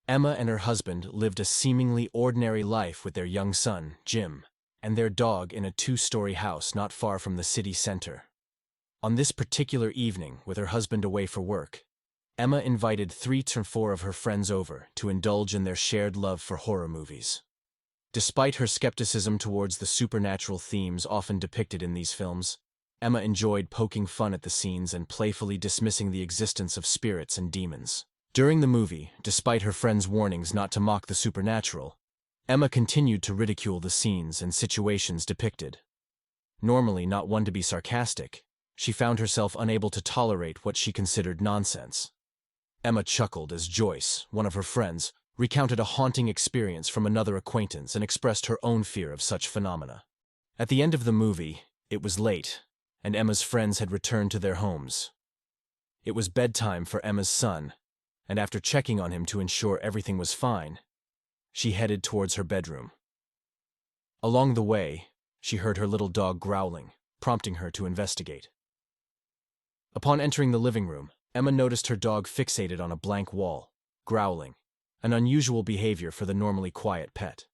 Emma and her husband lived a seemingly ordinary life with their young son, Jim, and their dog in a two-story house not far from the city center. On this particular evening, with her husband away for work, Emma invited 3 to 4 of her friends over to indulge in their shared love for horror movies. Despite her skepticism towards the supernatural themes often depicted in these films, Emma enjoyed poking fun at the scenes and playfully dismissing the existence of spirits and demons. During the movie, despite her friends' warnings not to mock the supernatural, Emma continued to ridicule the scenes and situations depicted. Normally not one to be sarcastic, she found herself unable to tolerate what she considered nonsense. Emma chuckled as Joyce, one of her friends, recounted a haunting experience from another acquaintance and expressed her own fear of such phenomena. At the end of the movie, it was late, and Emma's friends had returned to their homes. It was bedtime for Emma's son, and after checking on him to ensure everything was fine, she headed towards her bedroom. Along the way, she heard her little dog growling, prompting her to investigate. Upon entering the living room, Emma noticed her dog fixated on a blank wall, growling, an unusual behavior for the normally quiet pet.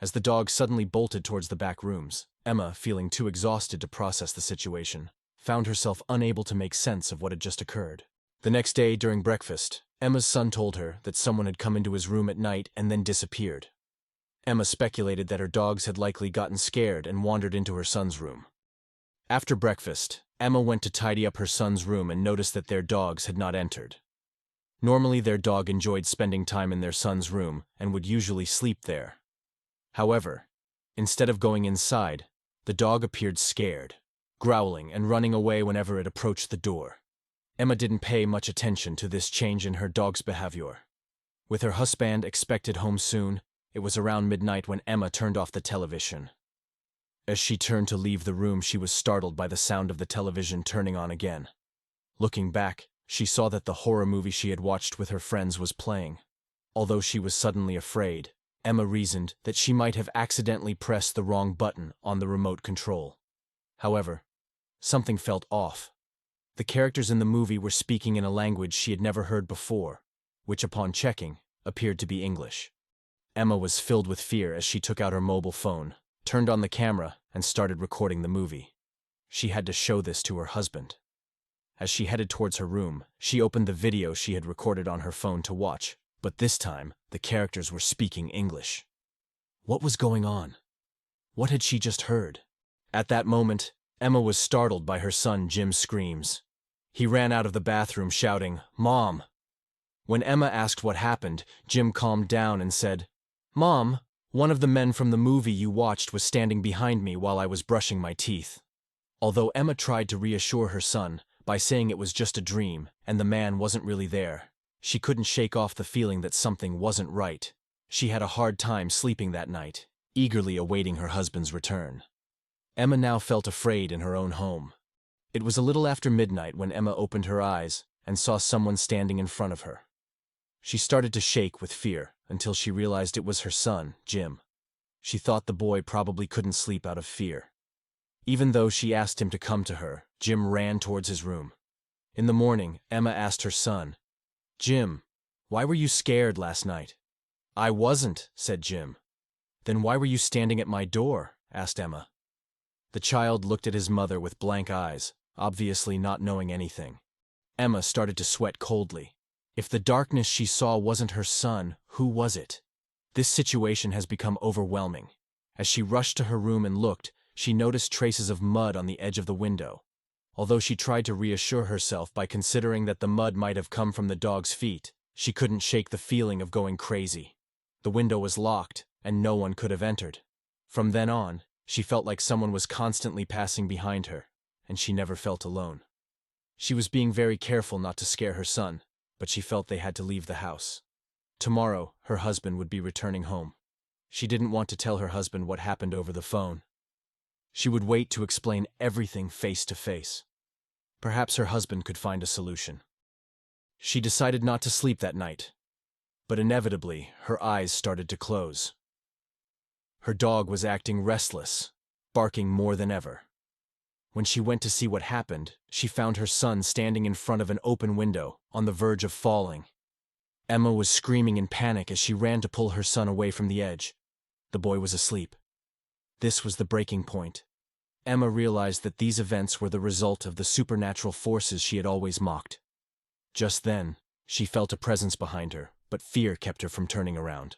As the dog suddenly bolted towards the back rooms, Emma, feeling too exhausted to process the situation, found herself unable to make sense of what had just occurred. The next day, during breakfast, Emma's son told her that someone had come into his room at night and then disappeared. Emma speculated that her dogs had likely gotten scared and wandered into her son's room. After breakfast, Emma went to tidy up her son's room and noticed that their dogs had not entered. Normally, their dog enjoyed spending time in their son's room and would usually sleep there. However, instead of going inside, the dog appeared scared, growling and running away whenever it approached the door. Emma didn't pay much attention to this change in her dog's behavior. With her husband expected home soon, it was around midnight when Emma turned off the television. As she turned to leave the room, she was startled by the sound of the television turning on again. Looking back, she saw that the horror movie she had watched with her friends was playing. Although she was suddenly afraid, Emma reasoned that she might have accidentally pressed the wrong button on the remote control. However, something felt off. The characters in the movie were speaking in a language she had never heard before, which upon checking, appeared to be English. Emma was filled with fear as she took out her mobile phone, turned on the camera, and started recording the movie. She had to show this to her husband. As she headed towards her room, she opened the video she had recorded on her phone to watch, but this time, the characters were speaking English. What was going on? What had she just heard? At that moment, Emma was startled by her son Jim's screams. He ran out of the bathroom shouting, "Mom!" When Emma asked what happened, Jim calmed down and said, "Mom, one of the men from the movie you watched was standing behind me while I was brushing my teeth." Although Emma tried to reassure her son by saying it was just a dream and the man wasn't really there, she couldn't shake off the feeling that something wasn't right. She had a hard time sleeping that night, eagerly awaiting her husband's return. Emma now felt afraid in her own home. It was a little after midnight when Emma opened her eyes and saw someone standing in front of her. She started to shake with fear until she realized it was her son, Jim. She thought the boy probably couldn't sleep out of fear. Even though she asked him to come to her, Jim ran towards his room. In the morning, Emma asked her son, "Jim, why were you scared last night?" "I wasn't," said Jim. "Then why were you standing at my door?" asked Emma. The child looked at his mother with blank eyes, obviously not knowing anything. Emma started to sweat coldly. If the darkness she saw wasn't her son, who was it? This situation has become overwhelming. As she rushed to her room and looked, she noticed traces of mud on the edge of the window. Although she tried to reassure herself by considering that the mud might have come from the dog's feet, she couldn't shake the feeling of going crazy. The window was locked, and no one could have entered. From then on, she felt like someone was constantly passing behind her, and she never felt alone. She was being very careful not to scare her son, but she felt they had to leave the house. Tomorrow, her husband would be returning home. She didn't want to tell her husband what happened over the phone. She would wait to explain everything face to face. Perhaps her husband could find a solution. She decided not to sleep that night, but inevitably, her eyes started to close. Her dog was acting restless, barking more than ever. When she went to see what happened, she found her son standing in front of an open window, on the verge of falling. Emma was screaming in panic as she ran to pull her son away from the edge. The boy was asleep. This was the breaking point. Emma realized that these events were the result of the supernatural forces she had always mocked. Just then, she felt a presence behind her, but fear kept her from turning around.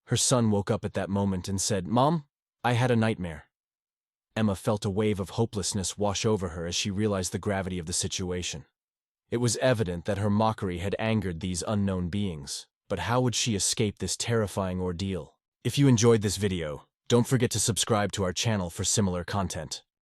Her son woke up at that moment and said, "Mom, I had a nightmare." Emma felt a wave of hopelessness wash over her as she realized the gravity of the situation. It was evident that her mockery had angered these unknown beings, but how would she escape this terrifying ordeal? If you enjoyed this video, don't forget to subscribe to our channel for similar content.